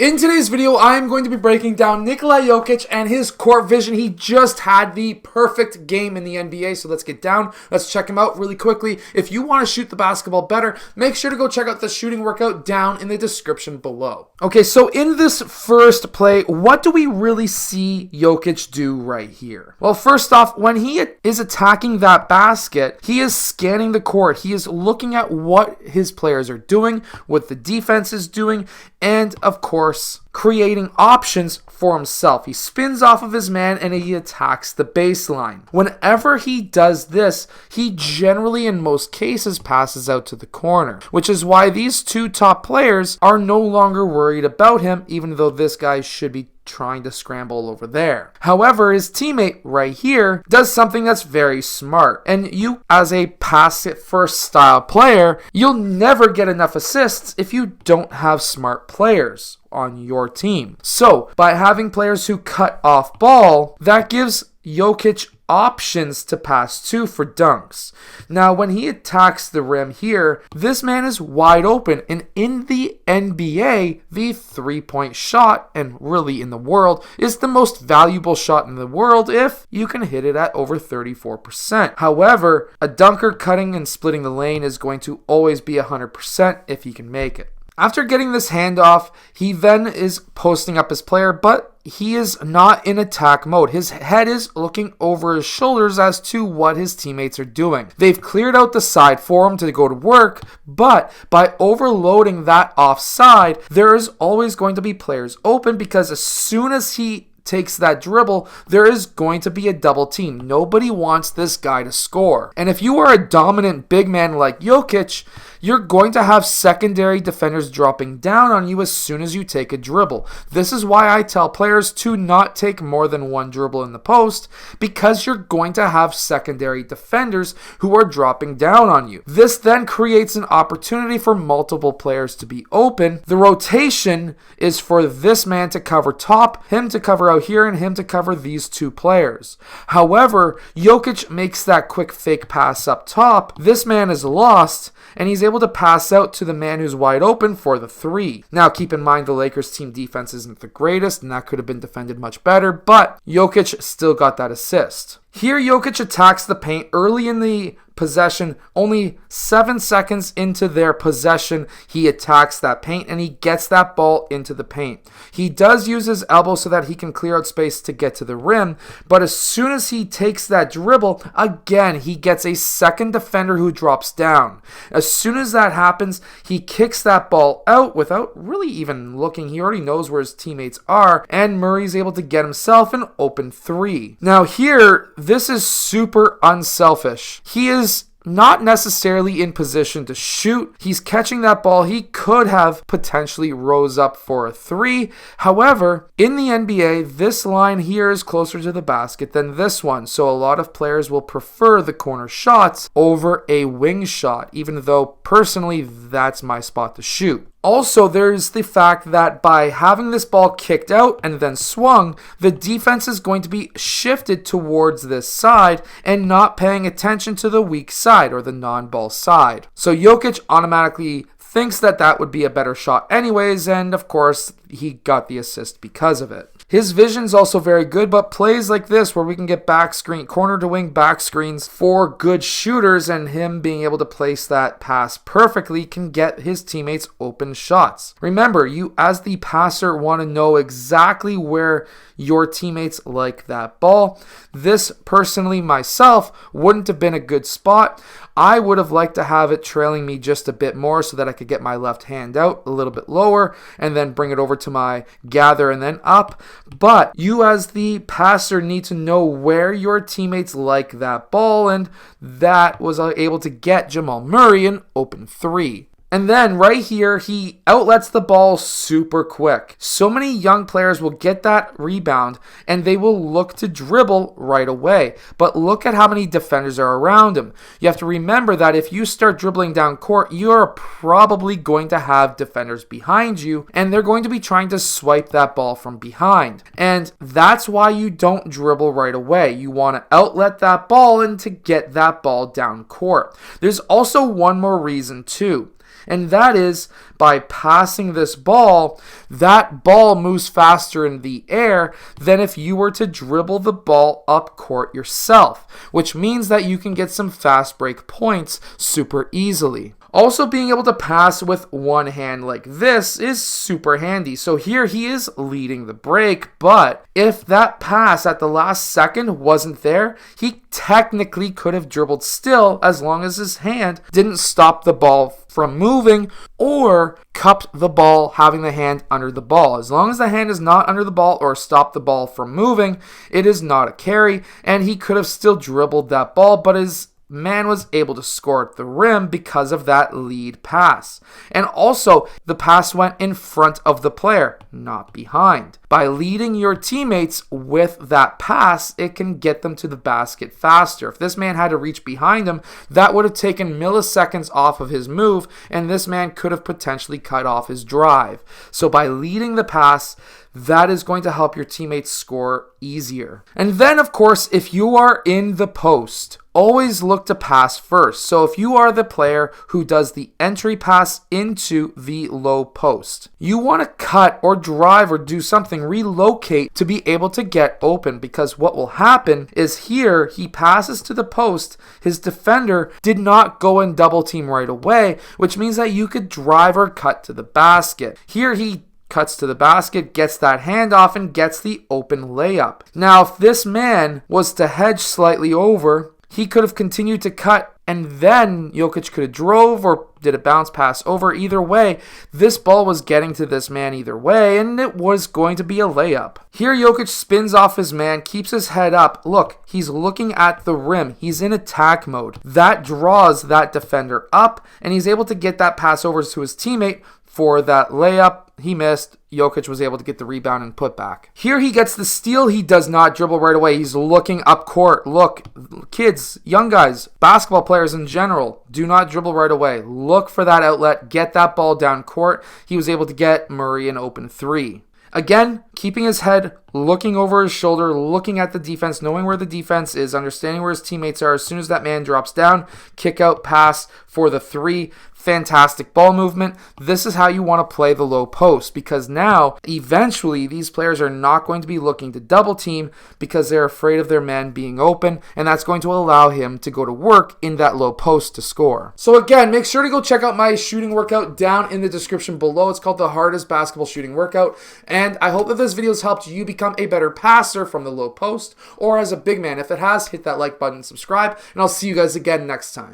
In today's video, I am going to be breaking down Nikola Jokic and his court vision. He just had the perfect game in the NBA, so let's get down. Let's check him out really quickly. If you want to shoot the basketball better, make sure to go check out the shooting workout down in the description below. Okay, so in this first play, what do we really see Jokic do right here? Well, first off, when he is attacking that basket, he is scanning the court. He is looking at what his players are doing, what the defense is doing, and of course, creating options for himself. He spins off of his man and he attacks the baseline. Whenever he does this, he generally, in most cases, passes out to the corner, which is why these two top players are no longer worried about him, even though this guy should be trying to scramble over there. However, his teammate right here does something that's very smart. And you, as a pass-it-first style player, you'll never get enough assists if you don't have smart players on your team. So, by having players who cut off ball, that gives Jokic options to pass to for dunks. Now, when he attacks the rim here, this man is wide open, and in the NBA, the three-point shot, and really in the world, is the most valuable shot in the world if you can hit it at over 34%. However, a dunker cutting and splitting the lane is going to always be 100% if he can make it. After getting this handoff, he then is posting up his player, but he is not in attack mode. His head is looking over his shoulders as to what his teammates are doing. They've cleared out the side for him to go to work, but by overloading that offside, there is always going to be players open because as soon as he takes that dribble, there is going to be a double team. Nobody wants this guy to score. And if you are a dominant big man like Jokic, you're going to have secondary defenders dropping down on you as soon as you take a dribble. This is why I tell players to not take more than one dribble in the post, because you're going to have secondary defenders who are dropping down on you. This then creates an opportunity for multiple players to be open. The rotation is for this man to cover top, him to cover out here, and him to cover these two players. However, Jokic makes that quick fake pass up top. This man is lost, and he's able to pass out to the man who's wide open for the three. Now, keep in mind the Lakers team defense isn't the greatest, and that could have been defended much better, but Jokic still got that assist. Here, Jokic attacks the paint early in the possession. Only 7 seconds into their possession, he attacks that paint and he gets that ball into the paint. He does use his elbow so that he can clear out space to get to the rim, but as soon as he takes that dribble, again, he gets a second defender who drops down. As soon as that happens, he kicks that ball out without really even looking. He already knows where his teammates are, and Murray's able to get himself an open three. Now here, this is super unselfish. He is not necessarily in position to shoot. He's catching that ball. He could have potentially rose up for a three. However, in the NBA, this line here is closer to the basket than this one. So a lot of players will prefer the corner shots over a wing shot, even though personally that's my spot to shoot. Also, there's the fact that by having this ball kicked out and then swung, the defense is going to be shifted towards this side and not paying attention to the weak side or the non-ball side. So Jokic automatically thinks that that would be a better shot anyways, and of course, he got the assist because of it. His vision's also very good, but plays like this where we can get back screen, corner to wing back screens for good shooters, and him being able to place that pass perfectly can get his teammates open shots. Remember, you as the passer want to know exactly where your teammates like that ball. This personally myself wouldn't have been a good spot. I would have liked to have it trailing me just a bit more so that I could get my left hand out a little bit lower and then bring it over to my gather and then up. But you as the passer need to know where your teammates like that ball, and that was able to get Jamal Murray an open three. And then right here, he outlets the ball super quick. So many young players will get that rebound and they will look to dribble right away. But look at how many defenders are around him. You have to remember that if you start dribbling down court, you are probably going to have defenders behind you and they're going to be trying to swipe that ball from behind. And that's why you don't dribble right away. You want to outlet that ball and to get that ball down court. There's also one more reason too. and that is by passing this ball, that ball moves faster in the air than if you were to dribble the ball up court yourself, which means that you can get some fast break points super easily. Also, being able to pass with one hand like this is super handy. So here he is leading the break, but if that pass at the last second wasn't there, he technically could have dribbled still as long as his hand didn't stop the ball from moving or cupped the ball having the hand under the ball. As long as the hand is not under the ball or stopped the ball from moving, it is not a carry, and he could have still dribbled that ball, but his man was able to score at the rim because of that lead pass. And also, the pass went in front of the player, not behind. By leading your teammates with that pass, it can get them to the basket faster. If this man had to reach behind him, that would have taken milliseconds off of his move, and this man could have potentially cut off his drive. So by leading the pass, that is going to help your teammates score easier. And then, of course, if you are in the post, always look to pass first. So if you are the player who does the entry pass into the low post, you want to cut or drive or do something, relocate to be able to get open, because what will happen is here he passes to the post, his defender did not go and double team right away, which means that you could drive or cut to the basket. Here he cuts to the basket, gets that handoff, and gets the open layup. Now, if this man was to hedge slightly over, he could have continued to cut, and then Jokic could have drove or did a bounce pass over. Either way, this ball was getting to this man either way, and it was going to be a layup. Here Jokic spins off his man, keeps his head up. Look, he's looking at the rim. He's in attack mode. That draws that defender up, and he's able to get that pass over to his teammate for that layup. He missed. Jokic was able to get the rebound and put back. Here he gets the steal. He does not dribble right away. He's looking up court. Look, kids, young guys, basketball players in general, do not dribble right away. Look for that outlet. Get that ball down court. He was able to get Murray an open three. Again, keeping his head, looking over his shoulder, looking at the defense, knowing where the defense is, understanding where his teammates are. As soon as that man drops down, kick out pass for the three. Fantastic ball movement. This is how you want to play the low post, because now, eventually, these players are not going to be looking to double team because they're afraid of their man being open, and that's going to allow him to go to work in that low post to score. So again, make sure to go check out my shooting workout down in the description below. It's called the Hardest Basketball Shooting Workout, and I hope that this video has helped you become a better passer from the low post or as a big man. If it has, hit that like button, subscribe, and I'll see you guys again next time.